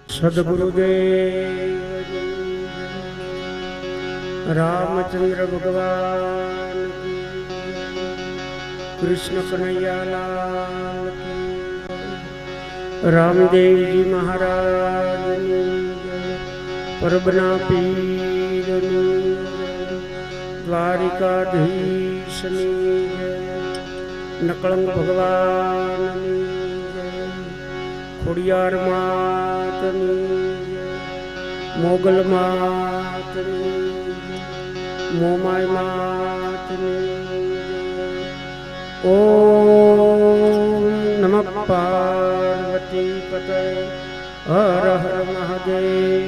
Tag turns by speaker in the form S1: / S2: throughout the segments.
S1: સદગુરુદેવ રામચંદ્ર ભગવાન કૃષ્ણ કનૈયાલાલ રામદેવજી મહારાજ પરબના પીરની દ્વારિકાધીશની નકળંગ ભગવાનની ખોડિયાર માતની મોગલ માતની મોમાય માતની ઓમ નમઃ પાર્વતી પતય હર હર મહાદેવ।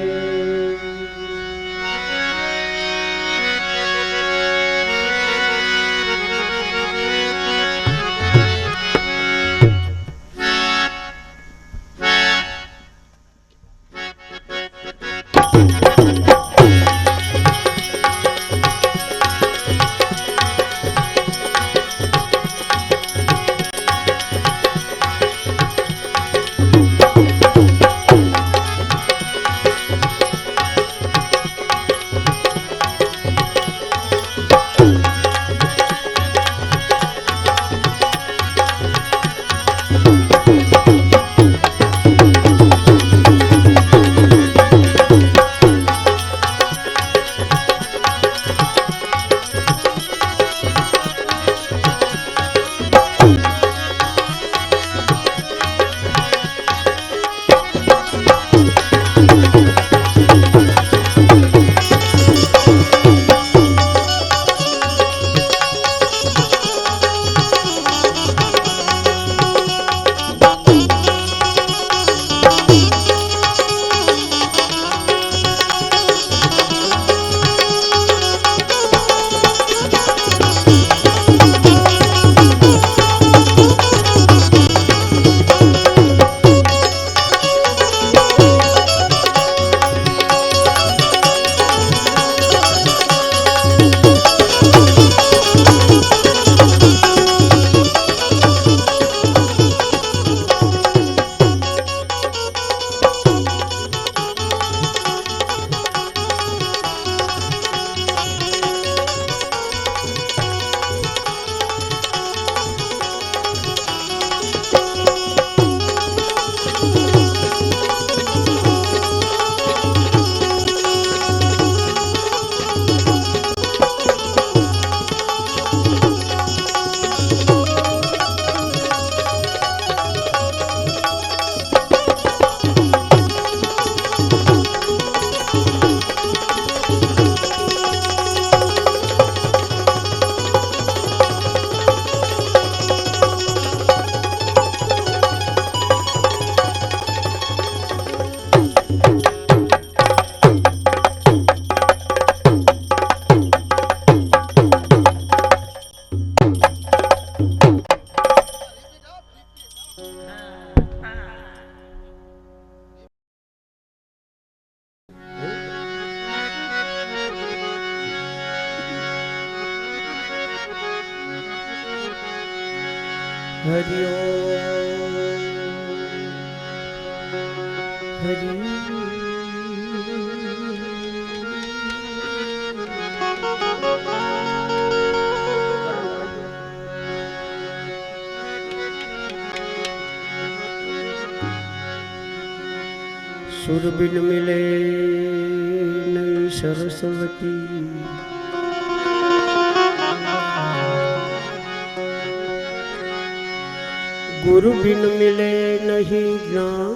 S1: હરિ ઓમ હરિ સુરબિન મિલે નહીં સરસ્વતી गुरु बिन मिले नहीं ज्ञान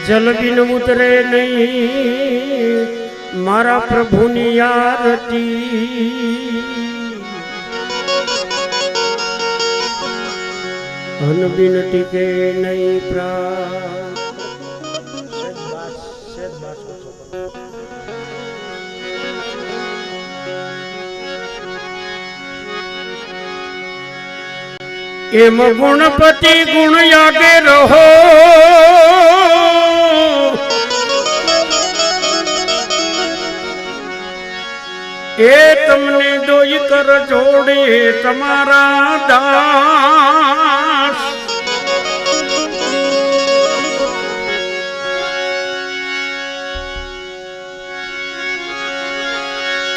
S1: जल बिन उतरे नहीं मारा प्रभुनी आरती अन बिन टिके नहीं प्राण एम गुणपति गुण यागे रहो ए तमने दोई कर जोड़ સોડે તમારા દાસ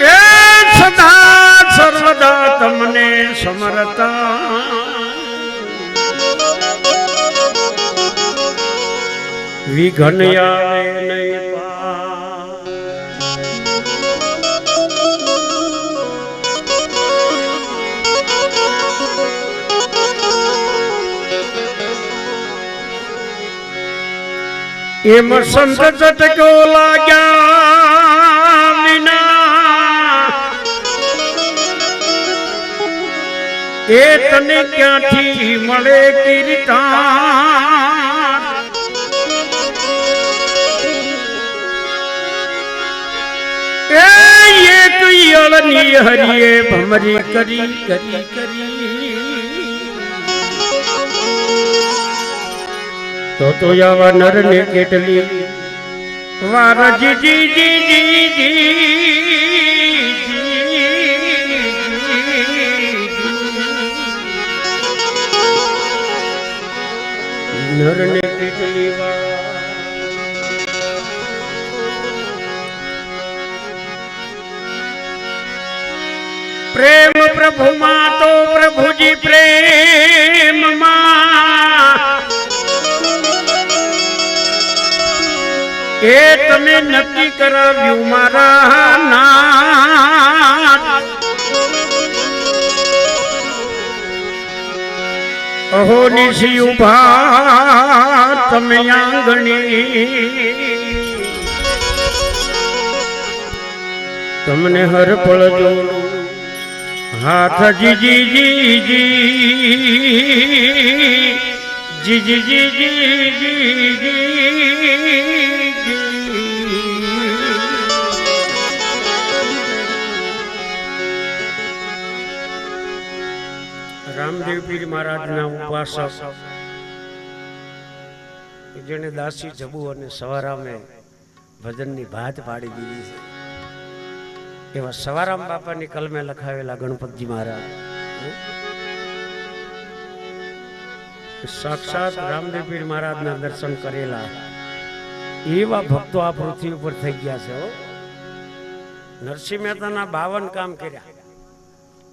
S1: એ સદા સર્વદા તમને સમરતા વિઘન આવે નહીં એમ સંત ચટકો લાગ્યા વિના એ તને ક્યાંથી મળે કીર્તન એ એક યળની હરિએ ભમરી કરી કરી કરી તો આવા નર ને કેટલી વાર જી નર ને કેટલી વાર પ્રેમ પ્રભુમાં તો પ્રભુજી પ્રેમમાં એ તમે નક્કી કરાવ્યું મારા નાથ અહો નિશી ઉભા તમે આંગણી તમને હર પળ જો હાથ જી જી જી જી જી જી જી રામદેવ પીર મહારાજના ઉપાસક જેને દાસી જબુ અને સવારામે ભજનની ભાત પાડી દીધી છે એવા સવારામ બાપાની કલમે લખાવેલા ગણપતજી મહારાજ સાક્ષાત રામદેવ પીર મહારાજના દર્શન કરેલા એવા ભક્તો આ પૃથ્વી ઉપર થઈ ગયા છે નરસિંહ મહેતાના 52 કામ કર્યા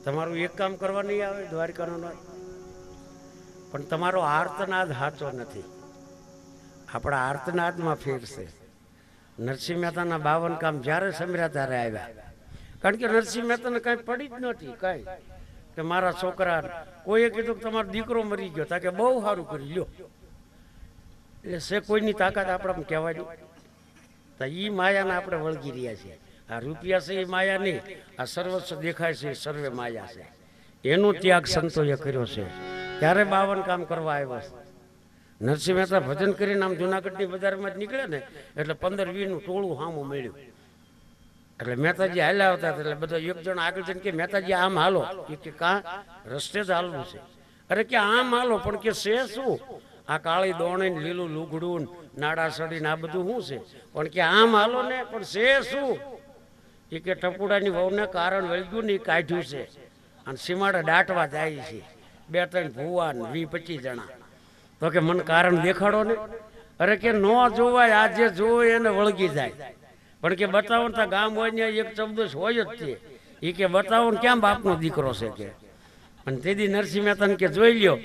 S1: તમારું એક કામ કરવા નહીં આવે દ્વારકાનો પણ તમારો આર્તનાદ સાચો નથી આપણા આર્તનાદમાં ફેર છે નરસિંહ મહેતાના 52 કામ જ્યારે સમ્યા ત્યારે આવ્યા કારણ કે નરસિંહ મહેતાને કાંઈ પડી જ નહોતી કાંઈ કે મારા છોકરા કોઈએ કીધું કે તમારો દીકરો મરી ગયો તા કે બહુ સારું કરી લ્યો એટલે છે કોઈની તાકાત આપણે કહેવાની તો એ માયાને આપણે વળગી રહ્યા છીએ આ રૂપિયા છે એ માયા નહીં આ સર્વસ્વ દેખાય છે સર્વે માયા છે એનો ત્યાગ સંતોએ કર્યો છે ત્યારે 52 કામ કરવા આવ્યો છે નરસિંહ મહેતા ભજન કરીને આમ જુનાગઢની બજારમાં જ નીકળે ને એટલે 15-20 નું ટોળું સામું મળ્યું એટલે મહેતાજી હાલ્યા આવતા એટલે બધા એક જણ આગળ જઈને કે મહેતાજી આમ હાલો કે કાં રસ્તે જ હાલવું છે અરે કે આમ હાલો પણ કે છે શું આ કાળી દોણી લીલું લુગડું નાડા સડી આ બધું શું છે પણ કે આમ હાલો ને પણ છે શું એ કે ટપુડાની વહુને કારણ વળગ્યું ને એ કાઢ્યું છે અને સીમાડા દાટવા જાય છે 2-3 ભુવા 20-25 જણા તો કે મને કારણ દેખાડો ને અરે કે ન જોવાય આજે જોવાય એને વળગી જાય પણ કે બતાવો ને ગામ હોય ને એક ચબદોશ હોય જ તે એ કે બતાવો ને ક્યાં બાપનો દીકરો છે કે અને તેથી નરસિંહ મહેતાને કે જોઈ લ્યો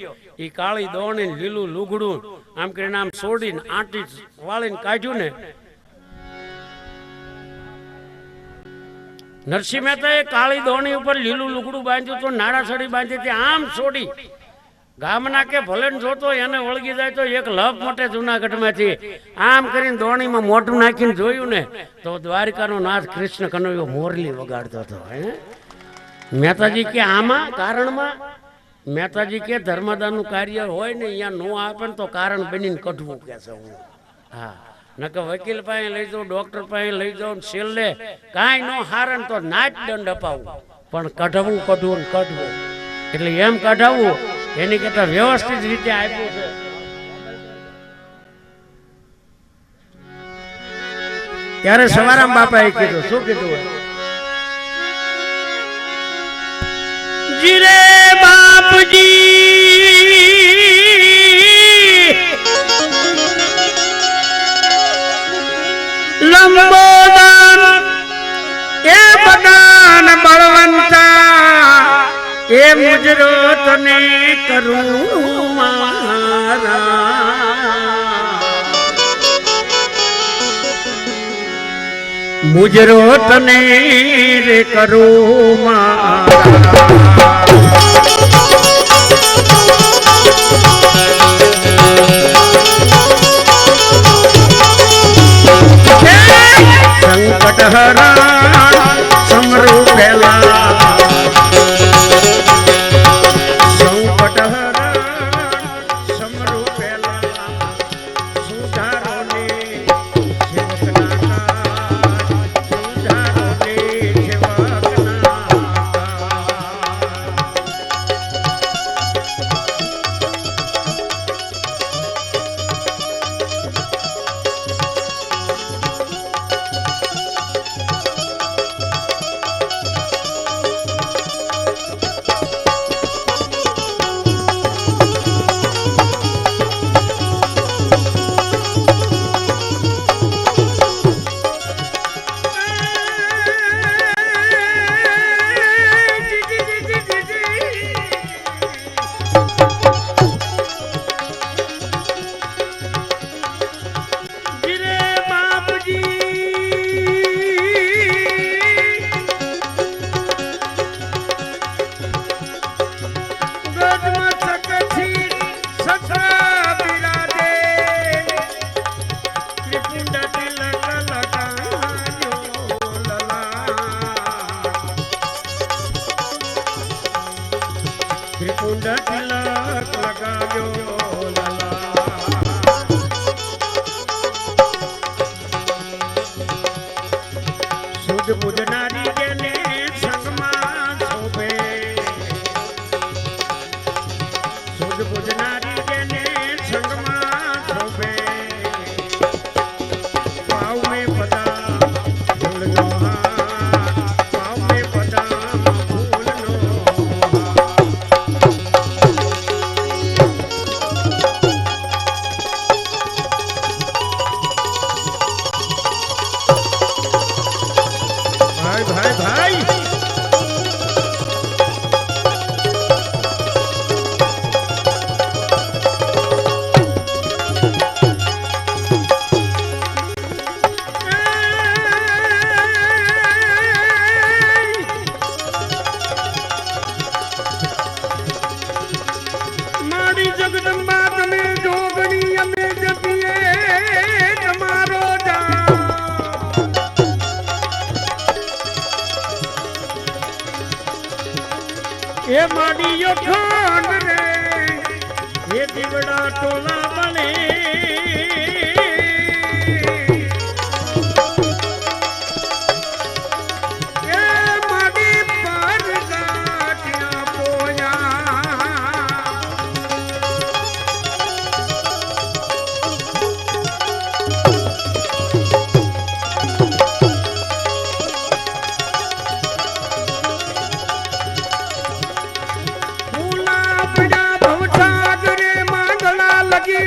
S1: એ કાળી દોણી લીલું લુગડું આમ કરીને આમ છોડીને આંટી વાળીને કાઢ્યું ને નરસિંહ મહેતાએ કાળી દોણી ઉપર લીલું લુગડું બાંધ્યું તો નાડા સડી બાંધી હતી આમ છોડી ગામના કે ભલે જોતો એને વળગી જાય તો એક લપ મોટે જુનાગઢમાંથી આમ કરીને દોણીમાં મોઢું નાખીને જોયું ને તો દ્વારકાનો નાથ કૃષ્ણ કનૈયો મોરલી વગાડતો હતો મહેતાજી કે આમાં કારણમાં મહેતાજી કે ધર્મદાનનું કાર્ય હોય ને અહીંયા નો આપે ને તો કારણ બનીને કઢવું કે છે હું હા નકે વકીલ પાસે લઈ જાઉં ડોક્ટર પાસે લઈ જાઉં છેલ્લે કાંઈ નો હારે તો નાચ દંડ અપાવું પણ કઢવું કઢવું ને કઢવું એટલે એમ કઢાવવું એની કરતા વ્યવસ્થિત રીતે આપ્યું છે ત્યારે સવારામ બાપાએ કીધું શું કીધું જીરે બાપજી લંબોદન એ બદાન બળવંતા એ મુજરો તને કરું મારા મુજરો તને રે કરું મારા સંકટ હરા સમરૂ પહેલા સંકટ હરા સમરૂ પહેલા સુધારો ને સેવકના સુધારો ને સેવકના ત્રિપુંડ તિલક લગાવ્યો લલા સુધ પૂજનારી જેને સંગમાં શોભે સુધ પૂજનારી જેને સંગમાં શોભે પાવ મેં પદા ફૂલનો હાર પાવ મેં પદા ફૂલનો ભાઈ ભાઈ ભાઈ મારી જગદંબા તમે જોગણી અમે જપીએ તમારો એ માડીયો ખાંડ રે એ દીવડા ટોલા બને એ માડી પર ગાંઠિયા પોયા લગી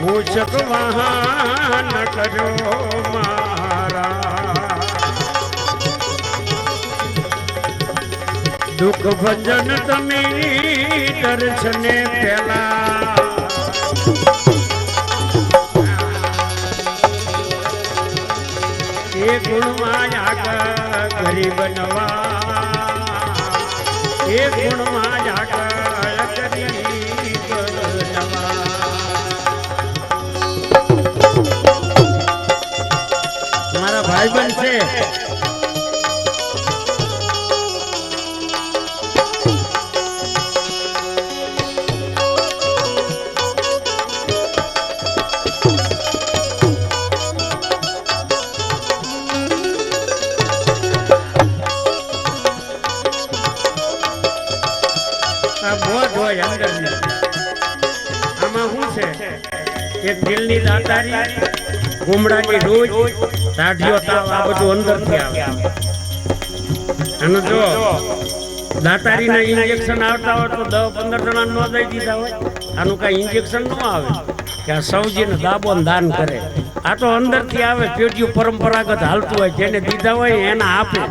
S1: મૂષક વાહન કરો મારા દુઃખ ભજન તમે દર્શને પેલા એ ગુણમાં આગળ ગરીબ નવા એ ગુણમાં આગળ ગરીબ નવા મારા ભાઈ બન છે એક દિલની દાતારી ગુમડાની રોજ દાઢીઓ તાવ આ બધું અંદરથી આવે અને જો દાતારીના ઇન્જેક્શન આવતા હોય તો 10-15 જણા નો દઈ દીધા હોય આનું કઈ ઇન્જેક્શન ન આવે કે આ સૌજીને દાબો દાન કરે આ તો અંદરથી આવે પેઢીઓ પરંપરાગત હાલતું હોય જેને દીધા હોય એને આપે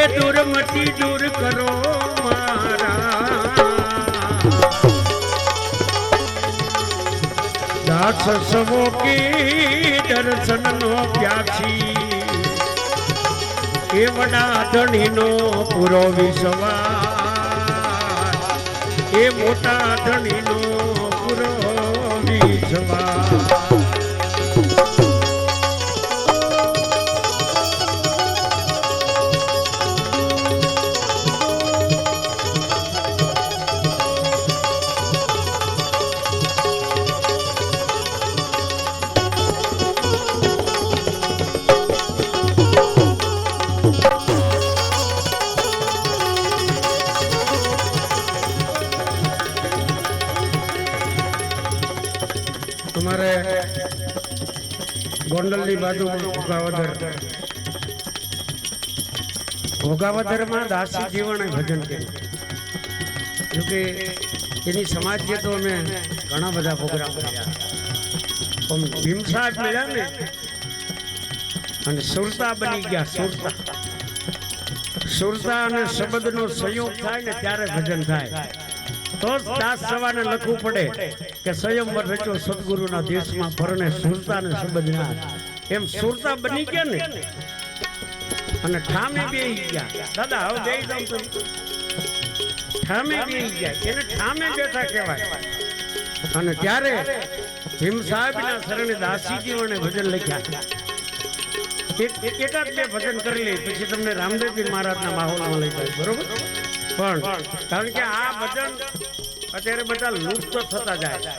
S1: दुर्मति दूर करो मारा दास सबो की दर्शन नो प्यासी ए वडा धनी नो पूरो विश्वास ए मोटा धनी नो पूरो विश्वास પાટણની બાજુમાં ભોગાવદરમાં દાસી જીવણે ભજન કર્યું. જોકે એની સમાજે તો અમે ઘણા બધા પ્રોગ્રામ કર્યા, પણ ભીમ સાહેબ મળ્યા ને અને સુરતા બની ગયા. સુરતા અને શબ્દનો સંયોગ થાય ને ત્યારે ભજન થાય. તો દાસ સવાને લખવું પડે કે સ્વયંવર રચ્યો સદગુરુના દેશમાં ફરને સુરતા ને શબ્દના. એમ સુરતા બની ગયા ને અને ઠામે બેહી ગયા. દાદા હવે બેહી જાવ તો ઠામે બેહી ગયા, એને ઠામે બેઠા કહેવાય. અને ત્યારે ભીમ સાહેબના શરણે દાસીજીઓને ભજન લખ્યા. એકાદ બે ભજન કરી લે પછી તમને રામદેવજી મહારાજના માહોલમાં લઈ જાય, બરોબર. પણ કારણ કે આ ભજન અત્યારે બધા લુપ્ત થતા જાય.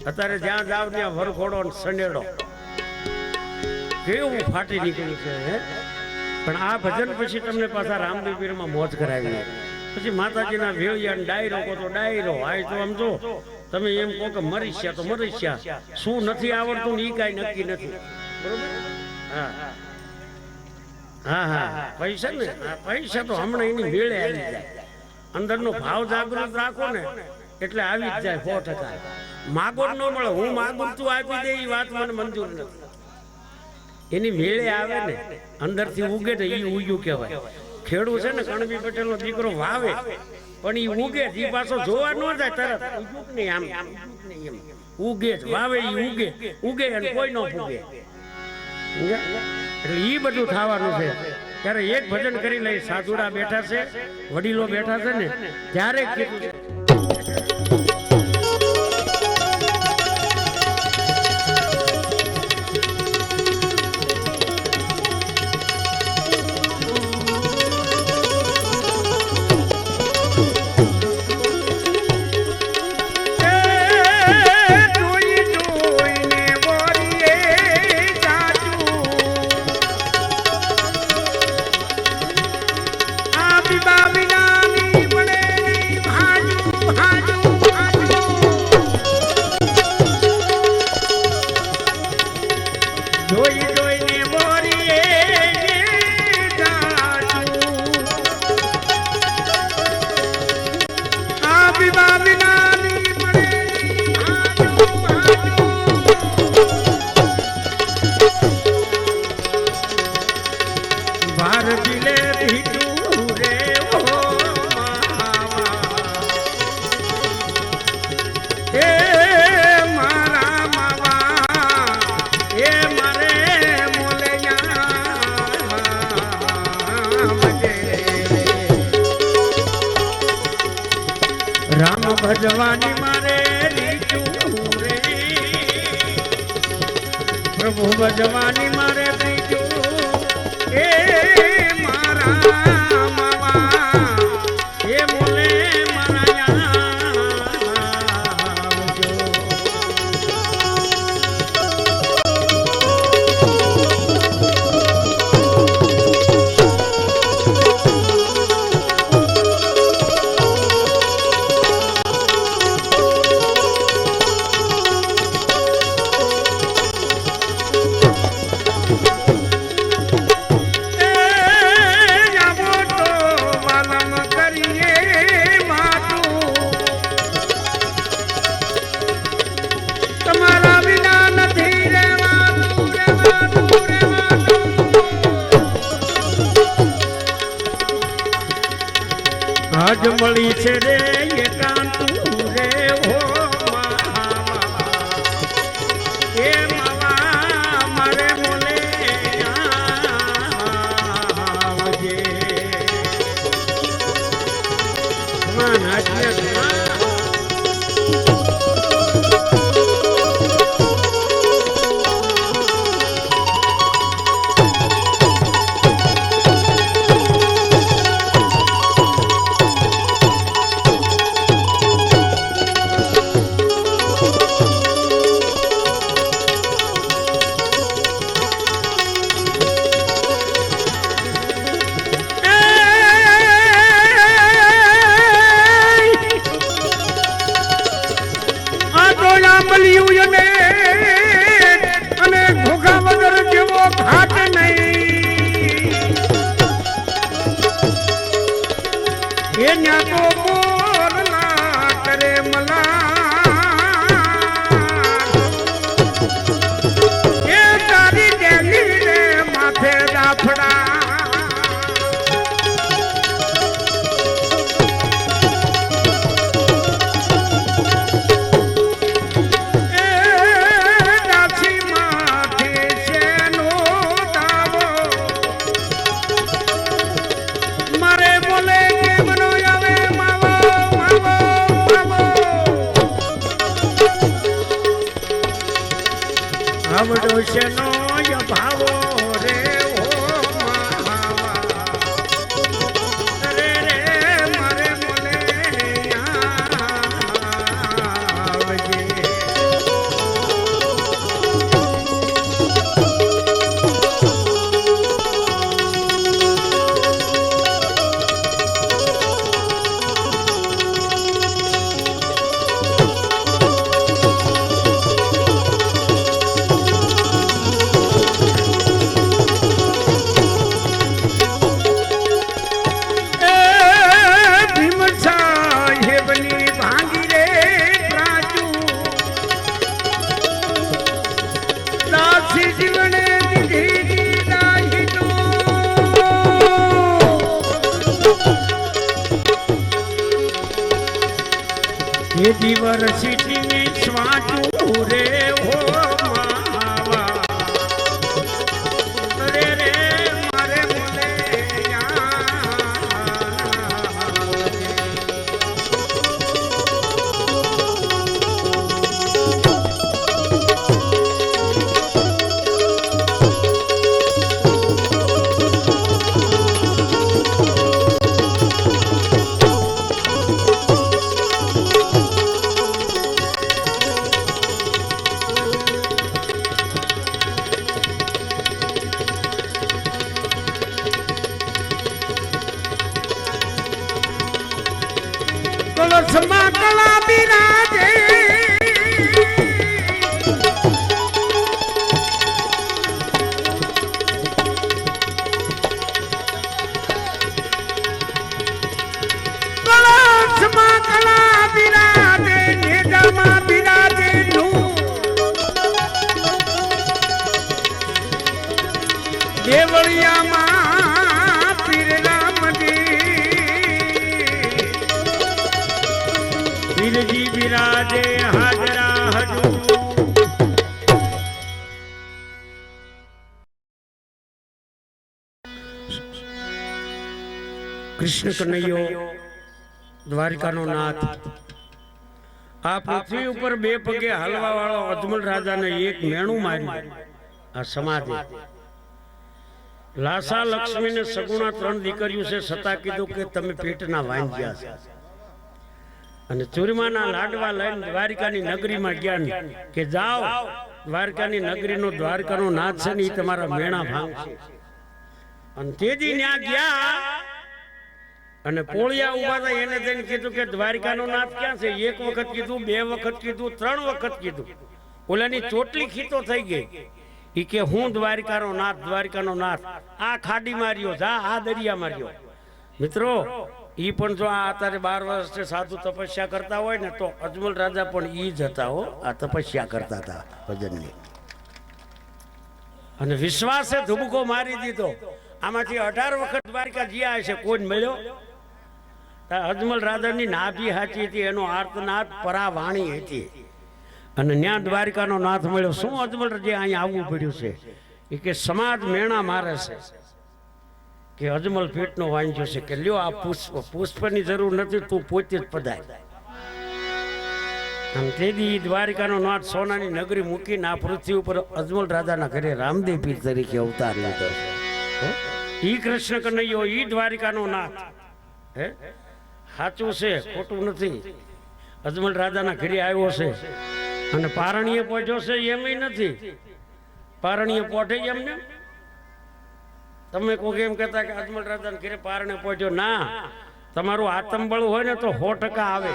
S1: અત્યારે જ્યાં જાવ ત્યાં વરઘોડો સનેડો કેવું ફાટી નીકળ્યું છે. પણ આ ભજન પછી તમને પાછા રામદેવ પીરમાં મોજ કરાવી. પછી માતાજીના વેળિયા ડાયરો કહો તો ડાયરો. આ તો આમ જો તમે એમ કહો કે મરીશ્યા તો મરીશ્યા, શું નથી આવડતું ને એ કાંઈ નક્કી નથી, બરોબર. હા પૈસા ને પૈસા તો હમણાં એની વેળે આવી જાય. અંદરનો ભાવ જાગૃત રાખો ને એટલે આવી જ જાય 100%. માગો ન મળે, હું માગું તું આપી દે, એ વાત મને મંજૂર નથી. એની વેળે આવે ને અંદરથી ઉગે ને એ ઉગ્યું કહેવાય. ખેડૂત છે ને કણબી પટેલનો દીકરો વાવે પણ એ ઉગે એ પાછો જોવા ન જાય તરત ઉગ્યું નહીં, આમ એમ ઉગે જ વાવે, એ ઉગે અને કોઈ ન પૂગે. એટલે એ બધું થવાનું છે. ત્યારે એક ભજન કરી લઈ. સાધુડા બેઠા છે, વડીલો બેઠા છે ને ત્યારે કીધું છે. ભજવાની મારે રીચું રે પ્રભુ, ભજવાની મારે રીચું એ મારા માવા એ મોલે મારા આજ મળી છે રે એકાંતું રે હો એ માવા મારે બોલે આવજે. ભાવો રે ઓ મહાવા રે રે મારે મને આવજે દીવર સીટીની સ્વાચું રે હો માવા રે રે મારે મને કળશમાં કળા બિરાજે કળશમાં કળા બિરાજે નેજામાં બિરાજે દેવળિયામાં પીરના પીરજી બિરાજે હાજરા હજુ કૃષ્ણ કનૈયો દ્વારિકાનો નાથ આ પૃથ્વી ઉપર બે પગે હાલવા વાળો અજમલ રાજાને એક મેણું માર્યું આ સમાધિ લાસા લક્ષ્મી ને સગુણા 3 દીકરીઓ છે છતાં કીધું કે તમે પેટના વાંજ્યા છે અને ચૂરમાના લાડવા લઈને દ્વારિકાની નગરીમાં ગયા કે જાઓ દ્વારકાની નગરીનો દ્વારકાનો નાથ છે ને એ તમારા મેણા ભાંગશે અને તેજી ત્યાં ગયા અને પોળિયા ઉભા હતા એને જઈને કીધું કે દ્વારકાનો નાથ ક્યાં છે એક વખત કીધું બે વખત કીધું 3 વખત કીધું ઓલાની ચોટલી ખીતો થઈ ગઈ ઈ કે હું દ્વારકાનો નાથ આ ખાડી માર્યો જા આ દરિયા માર્યો મિત્રો ઈ પણ જો આ અત્યારે 12 વર્ષથી સાધુ તપસ્યા કરતા હોય ને તો અજમલ રાજા પણ ઈ જ હતા હો આ તપસ્યા કરતા હતા ભજનની અને વિશ્વાસે ધુબકો મારી દીધો આમાંથી 18 વખત દ્વારકા જ્યાં હશે કોઈ મળ્યો અજમલ રાજાની નાભી હાચી હતી એનો આર્તનાદ પરાવાણી હતી અને ન્યા દ્વારકાનો નાથ મળ્યો શું અજમલ રાજા અહીંયા આવવું પડ્યું છે એ કે સમાજ મેણા મારે છે કે અજમલ પેટનો વાંચ્યો છે કે લ્યો આ પુષ્પની જરૂર નથી તું પોતે જ પધાય અને તેથી દ્વારિકાનો નાથ સોનાની નગરી મૂકીને આ પૃથ્વી ઉપર અજમલ રાજાના ઘરે રામદેવ પીર તરીકે અવતાર લીધો ઈ કૃષ્ણ કનૈયો ઈ દ્વારિકાનો નાથ હે સાચું છે ખોટું નથી અજમલ રાજાના ઘરે આવ્યો છે અને પારણીએ પહોંચ્યો છે એમય નથી પારણીએ પહોંચે એમને તમે કોઈ એમ કહેતા કે અજમલ રાજાને ઘરે પારણે પહોંચ્યો ના તમારું આત્મબળ હોય ને તો 100% આવે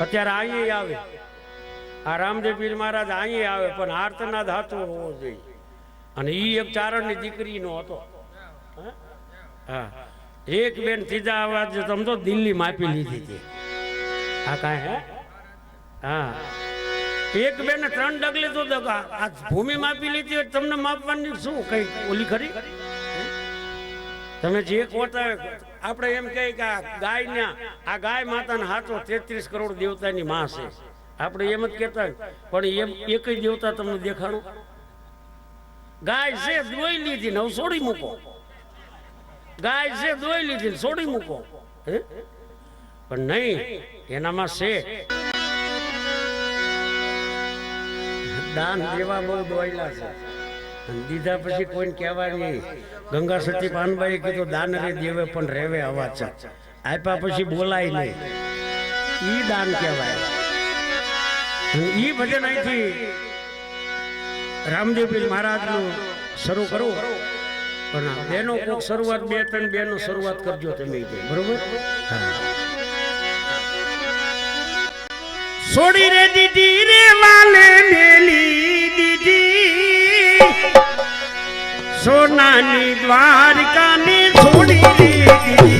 S1: અત્યારે અહીં આવે આ રામદેવ પીર મહારાજ અહીં આવે પણ આર્તનાદ હાથો હોવો જોઈએ અને ઈ એક ચારણની દીકરીનો હતો હા એક બેન ત્રીજા અવાજ સમજો દિલ્હી માપી લીધી હતી આ કાંઈ હે હા એક બેન 3 ડગલે તો આ ભૂમિ માપી લીધી હોય તમને માપવાની શું કઈ ઓલી ખરી તમે જે કોતા આપણે એમ કહી કે આ ગાય માતાના હાથો 33 કરોડ દેવતાની માં છે આપણે એમ જ કહેતા પણ એમ એકય દેવતા તમને દેખાડું ગાય છે દોઈ લીધી ને છોડી મૂકો ગાય છે દોઈ લીધી છોડી મૂકો પણ નહીં એનામાં છે દાન દેવા બહુ દોયલા છે દીધા પછી કોઈને કહેવાય નહીં. ગંગા સતી પાનબાઈએ કીધું દાન રે દેવે પણ રેવે અવાજ. આપ્યા પછી બોલાય નહીં, ઈ દાન કહેવાય. ઈ ભજન અહીંથી રામદેવપીર મહારાજનું શરૂ કરવું. પણ બેનો કોક શરૂઆત 2-3 બેનો શરૂઆત કરજો તમે, બરોબર? છોડી રે દીદી રે વાલે મેલી દીદી, સોનાની દ્વારકા ને છોડી રે દીદી.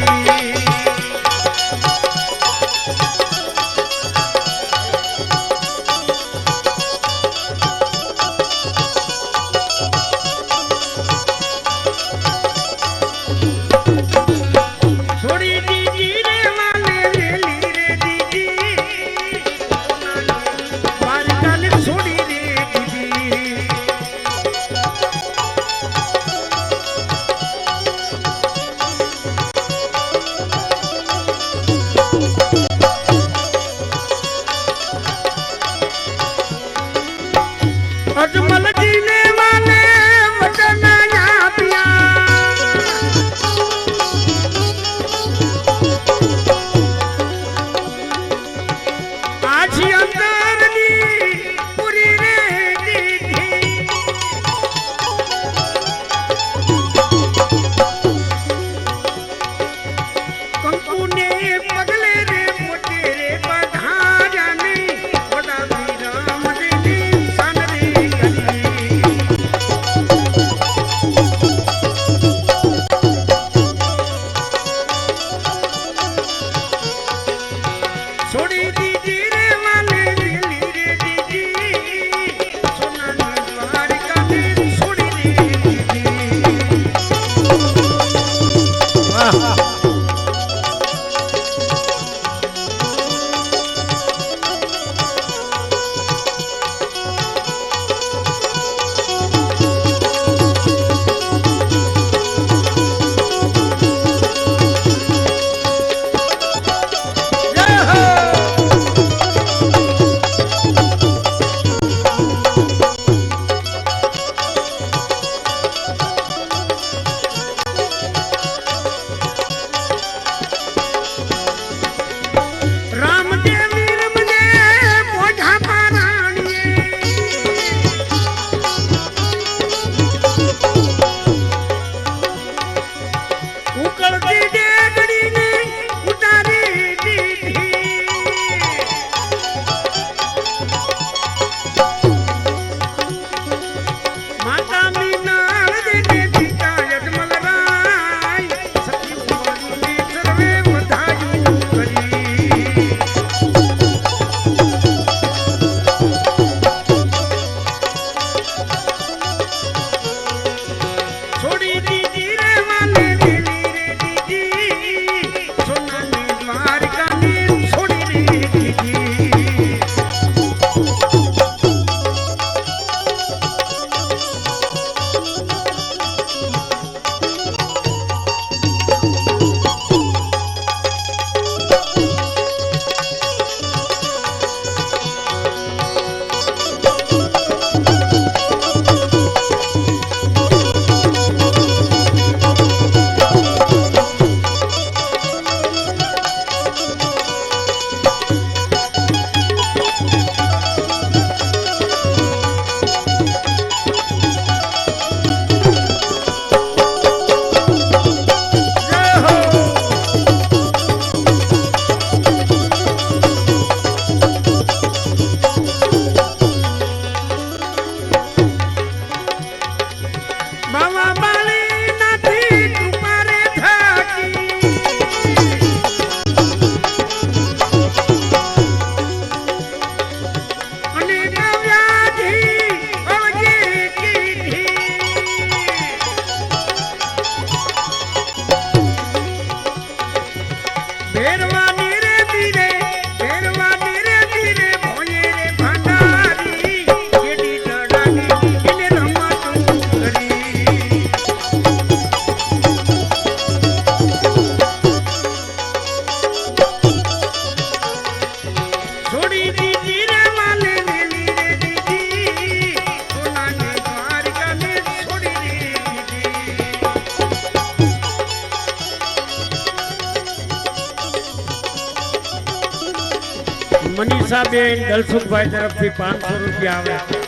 S1: મનીષાબેન દલસુખભાઈ તરફથી 500 રૂપિયા આવે.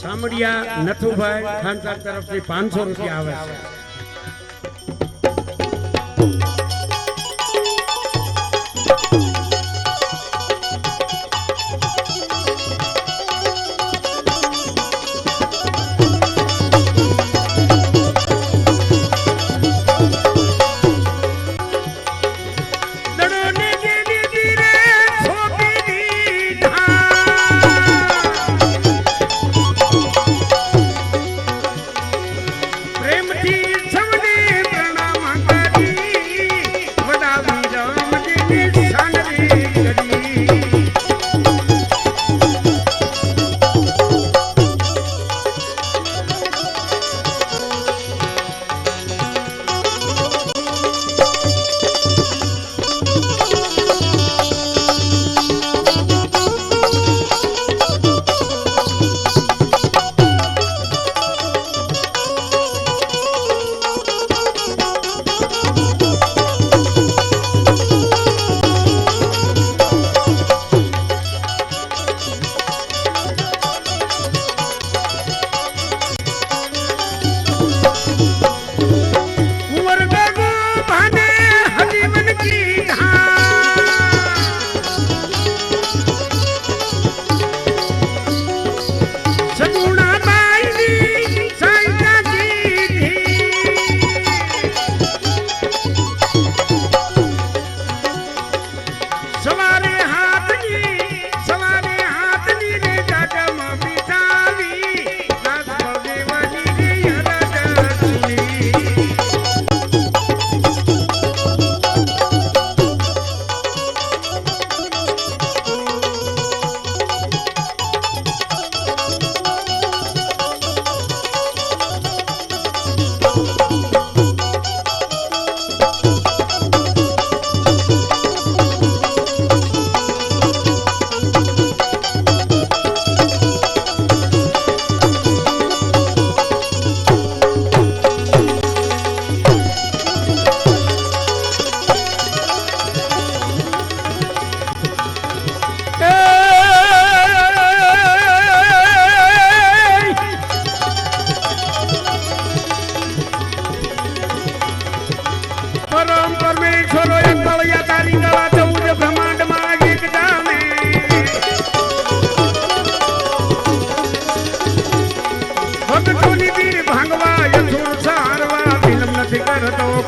S1: સામડિયા નથુભાઈ ખાનસાર તરફથી 500 રૂપિયા આવે છે.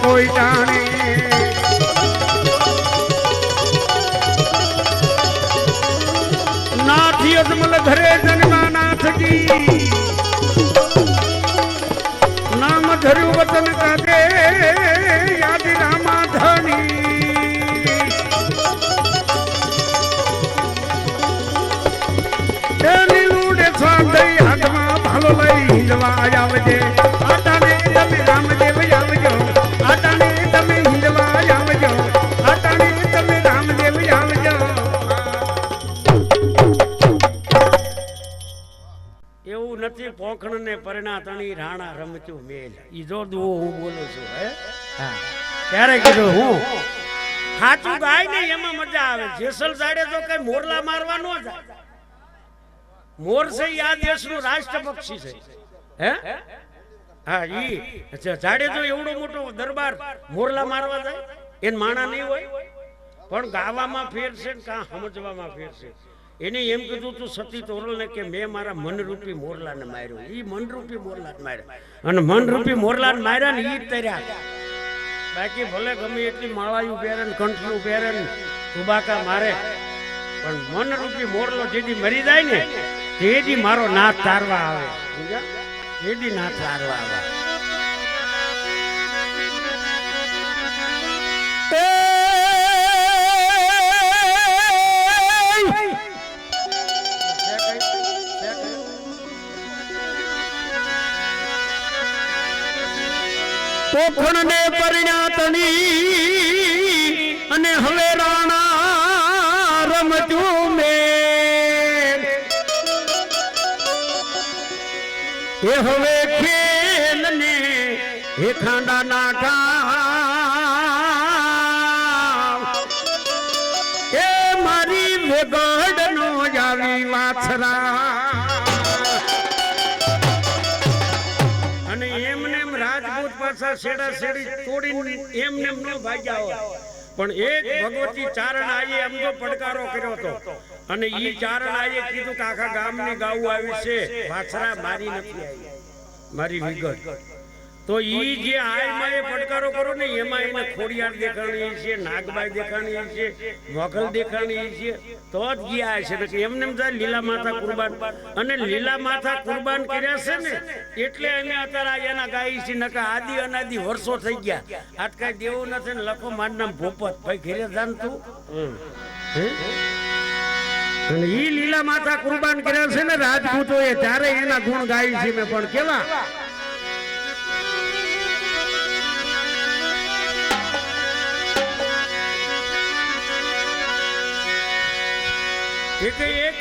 S1: કોઈ જાણે નાથી અજમલ ઘરે જન્મા નાથજી નામ ધર્યું વતન કાદે યાદ રામા ધણી તેની લૂડે સાંધઈ હાથમાં ભાલો લઈ હિંદવા આવજે આટાને તમે રામદેવ આવજો આટાને તમે હિંદવા આવજો આટાને તમે રામદેવ આવજો. એવું નથી પોખણ ને પરણા તણી રાણા રમતું મેલ ઈ જો દુઓ હું બોલું છું હે હા ત્યારે કીધું હું સાચું ગાય ને એમાં મજા આવે. જેસલ સાડે તો કઈ મોરલા મારવા ન જાય. મોર છે આ દેશનું રાષ્ટ્ર પક્ષી છે હે હા ઈ જાડે તો એવડો મોટો દરબાર મોરલા મારવા જાય એને માણા નહીં હોય પણ ગાવામાં ફેર છે ને કાં સમજવામાં ફેર છે. એને એમ કીધું તું સતી તોરલ ને કે મેં મારા મનરૂપી મોરલાને માર્યો. ઈ મનરૂપી મોરલાને માર્યા અને મનરૂપી મોરલાને માર્યા ને ઈ તર્યા. બાકી ભલે ગમે એટલી માળાયું પહેરે ને કંઠનું પહેરે ને તુબાકા મારે પણ મનરૂપી મોરલો જેથી મરી જાય ને તેજી મારો નાથ તારવા આવે. તેજી નાથ તારવા આવે. ઓખણ ને પરણ્યા તણી અને હવે રાણા રમતું મેં એ હવે ખેલ ને એ ખાંડા ના ગામ એ મારી વેગડ નો જાવી વાછરા અને એમને એમ રાજપૂત પાછા છેડા છેડી તોડીને એમને એમ ન ભાગ્યા હોય પણ એક ભગવતી ચારણ આયે એમ તો પડકારો કર્યો હતો અને ઈ ચારણ આયે કીધું કે આખા ગામની ગાવું આવી છે વાછરા મારી નથી આવી મારી વિગત તો ઈ જે આયમાં એ પડકારો કરો ને એમાં એને ખોડિયાર દેખાણી છે નાગબાઈ દેખાણી છે મોગલ દેખાણી છે તો જ ગયા છે ને એમને લીલા માથા કુરબાન અને લીલા માથા કુરબાન કર્યા છે ને એટલે અમે અત્યારે એના ગાઈ છે નકા આદિ અનાદિ વર્ષો થઈ ગયા આજ કઈ દેવું નથી ને લખો મારું નામ ભોપત ભાઈ ઘરે જાણતું અને ઈ લીલા માથા કુરબાન કર્યા છે ને રાજપૂતો એ ત્યારે એના ગુણ ગાય છે મેં પણ કેવા એક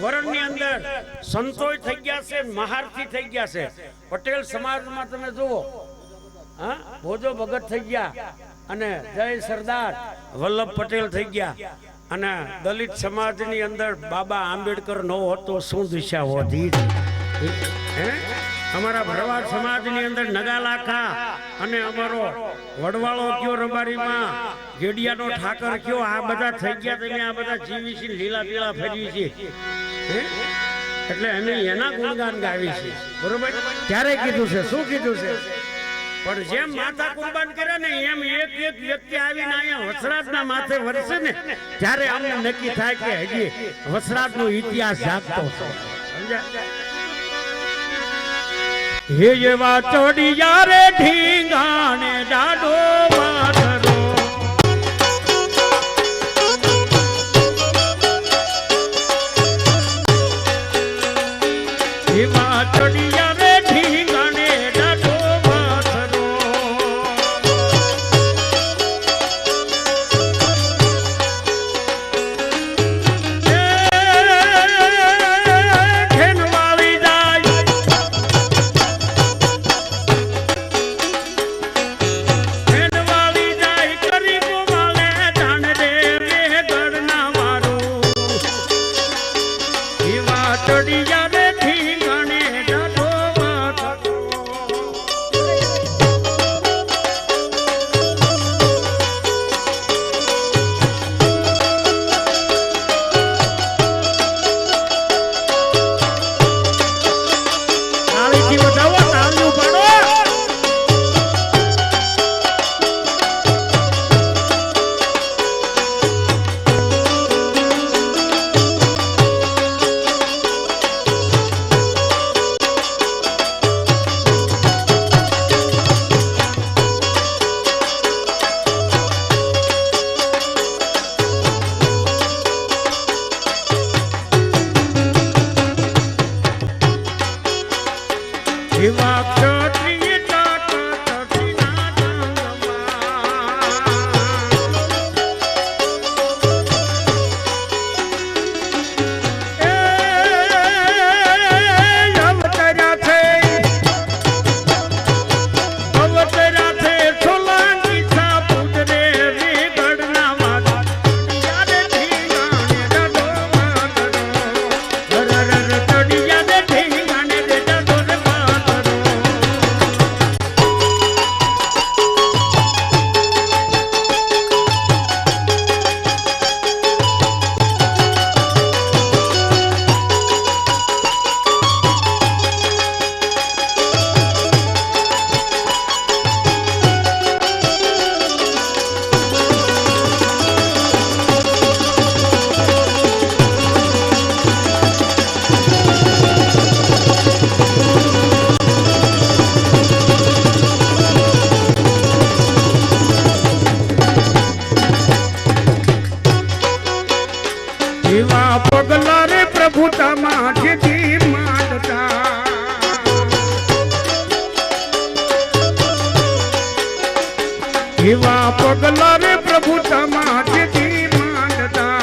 S1: વરણની અંદર સંતોષ થઈ ગયા છે મહારથી થઈ ગયા છે પટેલ સમાજમાં તમે જુઓ હા ભોજો ભગત થઈ ગયા અને જય સરદાર વલ્લભ પટેલ થઈ ગયા અને દલિત સમાજની અંદર બાબા આંબેડકર નો હતો શું દિશા હોતી અમારા ભરવાડ સમાજની અંદર નગાલાખા અને અમારો વડવાળો કયો રબારીમાં ગેડિયાનો ઠાકર કયો આ બધા થઈ ગયા તમે આ બધા જીવી છે લીલા પીળા ફેરવી છે એટલે અમે એના ગુણગાન ગાવી છે બરોબર ત્યારે કીધું છે શું કીધું છે પણ જેમ માથા કુરબાન કર્યા ને એમ એક એક વ્યક્તિ આવીને અહીંયા વસરાજના માથે વરસે ને ત્યારે અમને નક્કી થાય કે હજી વસરાજનો ઇતિહાસ જાગતો છે સમજ્યા હે એવા ચોડિયા રે ઢીંગાણે ડાડો માધરો એવા ચોડિયા રે ઢીંગાણે ડાડો માધરો ઘેનવાળી જાય
S2: એવા પગલા રે પ્રભુ તમારી માંડતા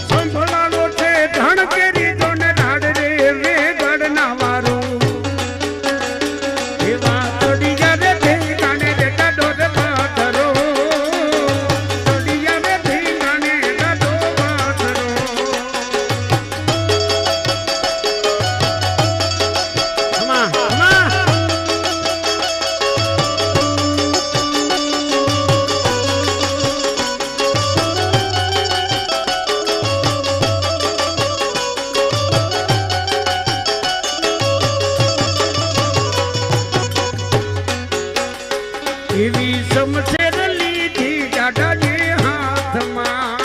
S2: સંભળાણો છે ધણ કેરી જોને રાડ રે વેગડ ના વારું એવા તોડિયા રે ભેગાને રે ડોર પાથરો તોડિયા રે ભેગાને ડો પાથરો એવી સમશેર લીધી દાદાજી હાથમાં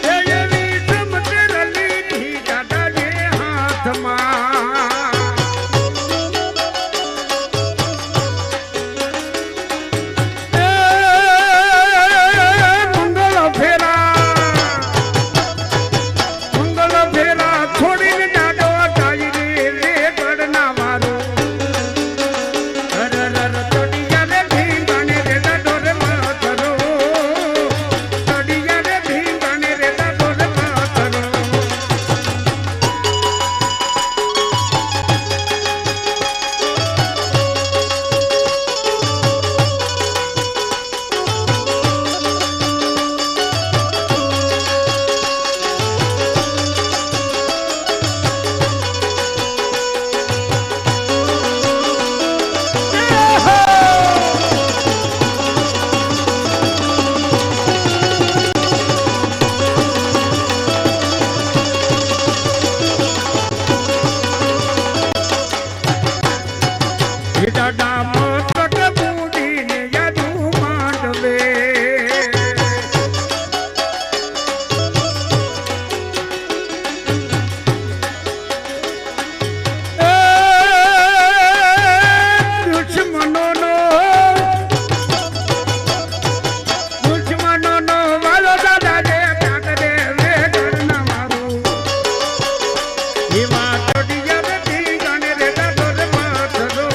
S2: એવી સમશેર લીધી દાદાજી હાથમાં મંગળ ફેરા છોડીને દાદો જાય રે ગડના વારું હર તોડિયા રે ભીંગાને રે ડોર પાથરો તોડિયા રે ભીંગાને રે ડોર પાથરો દાદા મસ્તક બુડીને યાદુ માંડવે દુશ્મનોનો વાલો દાદા રે પ્યાટ રે વેગડના વારું એવા તોડિયા રે ભીંગાને રે ડોર પાથરો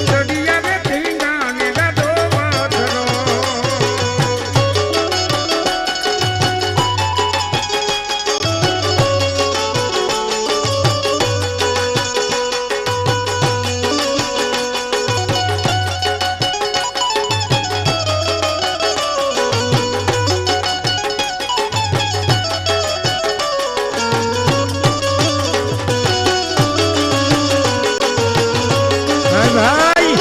S2: તોડિયા રે ભીંગાને ડો પાથરો ભાઈ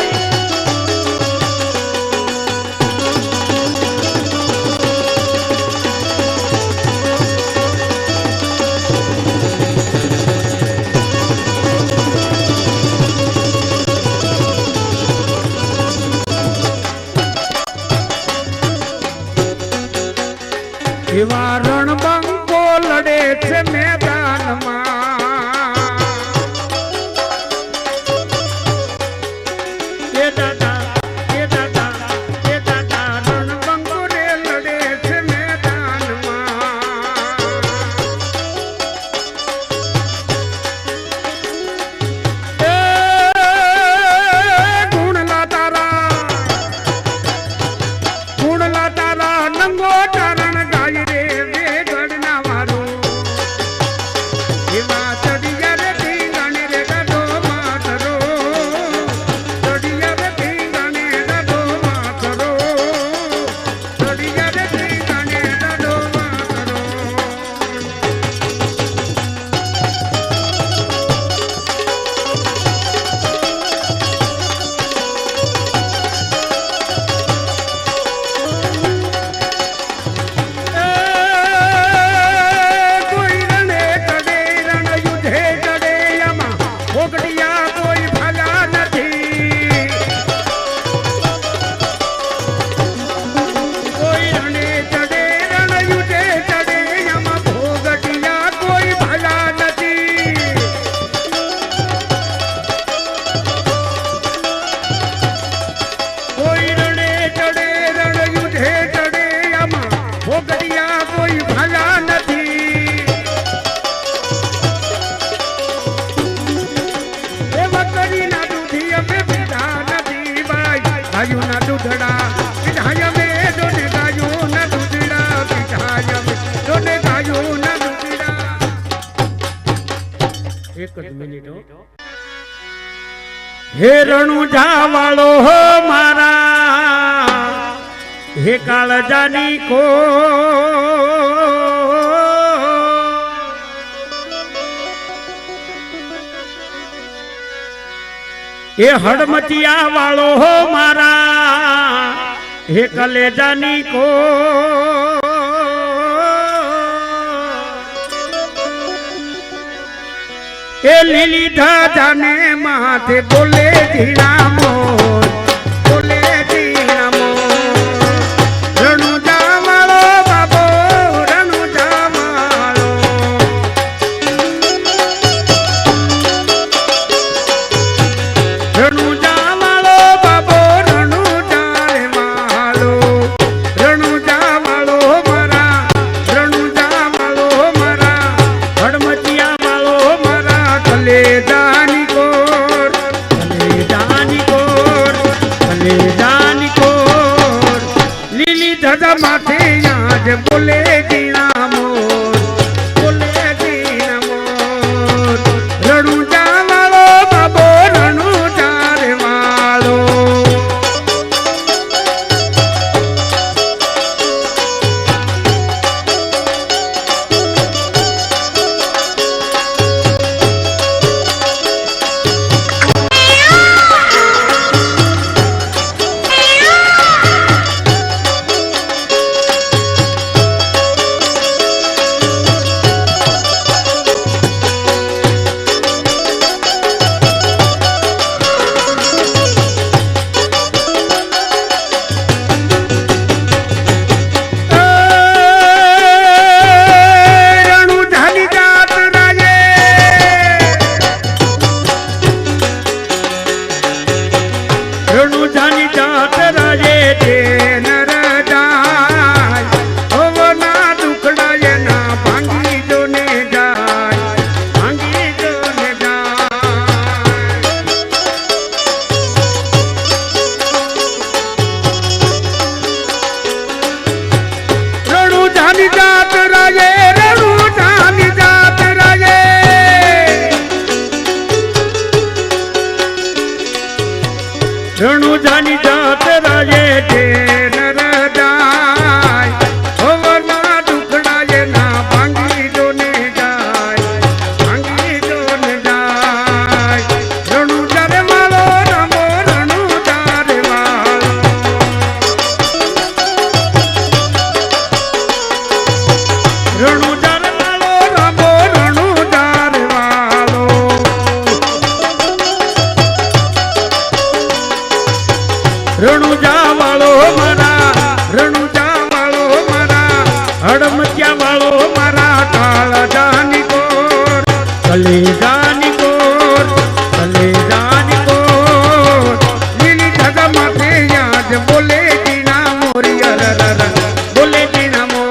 S2: એવા રણબંકો લડે છે મેદાનમાં એ દાદા રણબંકો રે લડે છે મેદાનમાં એ ગુણલા તારા નંગો ચારણ ગાય રે વેગડના વારું ગાયું ના દૂધડા પીઠાય મે દોને ગાયું ના દૂધડા પીઠાય મે દોને ગાયું ના દૂધડા.
S1: એક જ મિનિટ હો.
S2: હે રણુજા વાળો હો મારા હે કાળજાની કો એ હડમતિયા વાળો હો મારા હે કલેજાની કો એ લીલી ધાજાને માથે બોલે ધીણા મોર બોલે ધીણા મોર રણુજા વાળો બાબો રણુજા વાળો રણુજા વાળો બાબો રણુજા રે વાળો રણુજા વાળો મારા રણુજા વાળો મારા હડમતિયા વાળો મારા કલેજાની કોર કલેજાની કોર કલેજાની કોર લીલી ધજા માથે આજ બોલે જીણા મોર બોલે જીણા મોર રણુજા વાળો બાબો રણુજા રે વાળો રણુજાની જાત રાજે રણુજાની જાત રાજે તે નર જાય ઓવના દુખડાય ના ભાંગી જો ને જાય ભાંગી જો ને જાય રણુજાની જાત રાજે રણુજાની જાત રાજે રણુજાની જાત રાજે તે નર જાય ઓવરના દુખડાય ના ભાંગી જો ને જાય ભાંગી જો ને જાય રણુજા રે વાળો રમો રણુજા રે વાળો રણુજા રે વાળો રમો રણુજા રે વાળો રણુજા વાળો મારા રણુજા વાળો મારા હડમતિયા વાળો મારા કાળજાની કોર કલેજાની કોર કલેજાની કોર લીલી ધજા માથે આજ બોલે જીણા મોરી અરર બોલે જીણા મોર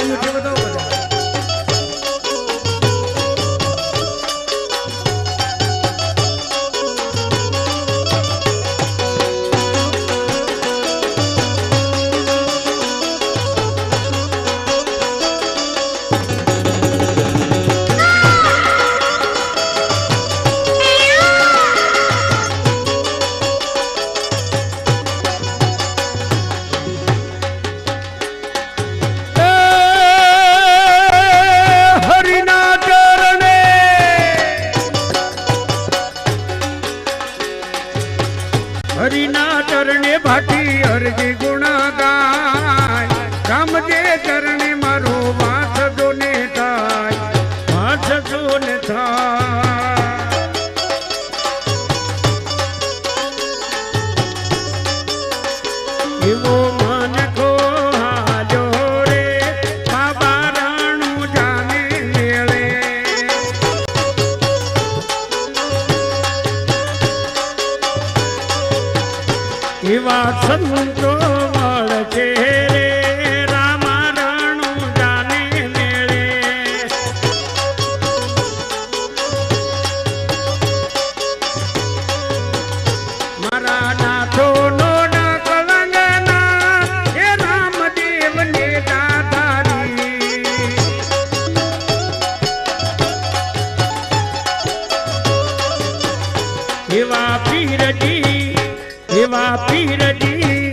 S2: તાળીઓથી બતાવો બધા. હરિના ચરણે ભાટી હરજી ગુણ ગાય રામજે ચરણે મારો વાસ જોને થાય વાસ જોને થાય એવો મન કો હાજો રે બાબા રાણું જાને મેળે એવા સંતો મળશે રે રામા રાણું જાને મેળે મારા નાથોનો ના કલંગના હે રામદેવને દાતારી એવા પીરજી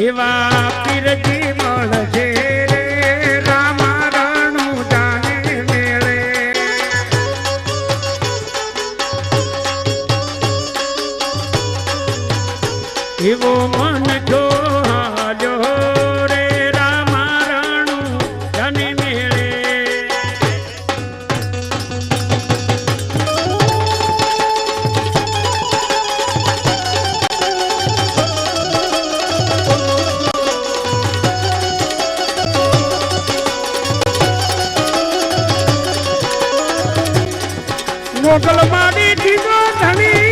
S2: એવા પીરજી મળશે રે રામા રાણું જાને મેળે એવો મન જો હાજો રે રામા રાણું જાને મેળે મોગલ મારી દીધો ધણી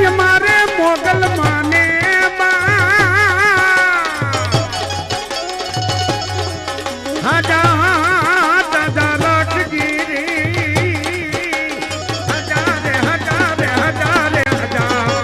S2: એ મારે મોગલ માને દાદા લખગીરી હજારે હજારે હજારે હજાર